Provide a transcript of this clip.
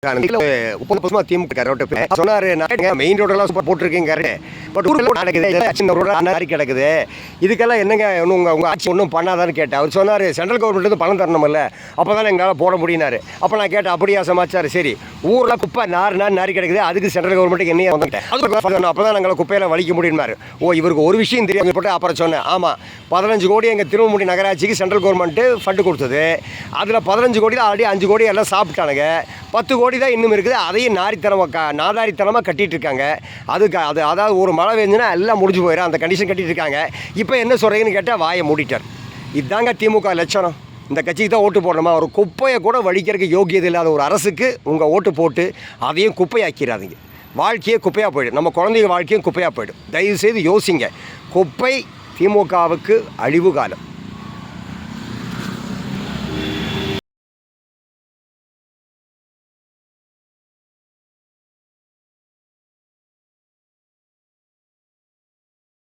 திமுக சொன்னாரு மெயின் ரோடெல்லாம் போட்டிருக்கீங்க பட் சின்ன ரோடு கிடக்குது இதுக்கெல்லாம் என்னங்க உங்க ஆட்சி ஒன்றும் பண்ணாதான்னு கேட்டேன். அவர் சொன்னார் சென்ட்ரல் கவர்மெண்ட் பணம் தரணுமில்ல அப்போ தான் எங்களால் போட முடியினாரு. அப்போ நான் கேட்டேன் அப்படியா சமாச்சார், சரி ஊரில் குப்பை நாரி கிடக்குது அதுக்கு சென்ட்ரல் கவர்மெண்ட்டுக்கு என்னையே வந்துட்டேன் அப்போ தான் நாங்கள் குப்பையில் வலிக்க முடியுமாரு. இவருக்கு ஒரு விஷயம் தெரியும் போட்டு அப்புறம் சொன்னேன். ஆமாம் 15 கோடி எங்கள் திருவண்ணாமலை நகராட்சிக்கு சென்ட்ரல் கவர்மெண்ட்டு ஃபண்டு கொடுத்தது. அதில் 15 கோடி ஆல்ரெடி 5 கோடி எல்லாம் சாப்பிட்டானுங்க. 10 கோடி தான் இன்னும் இருக்குது. அதையும் நாதாரித்தனமாக கட்டிகிட்டு இருக்காங்க. அதாவது ஒரு மழை பெஞ்சுன்னா எல்லாம் முடிஞ்சு போயிடும் அந்த கண்டிஷன் கட்டிகிட்டு இருக்காங்க. இப்போ என்ன சொல்கிறீங்கன்னு கேட்டால் வாயை மூடிட்டார். இதுதாங்க திமுக லட்சணம். இந்த கட்சிக்கு தான் ஓட்டு போடணுமா? ஒரு குப்பையை கூட வலிக்கிறதுக்கு யோகியது இல்லாத ஒரு அரசுக்கு உங்கள் ஓட்டு போட்டு அதையும் குப்பையாக்கிறாதீங்க. வாழ்க்கையே குப்பையாக போய்டும். நம்ம குழந்தைங்க வாழ்க்கையும் குப்பையாக போய்டும். தயவுசெய்து யோசிங்க. குப்பை திமுகவுக்கு அழிவு காலம்.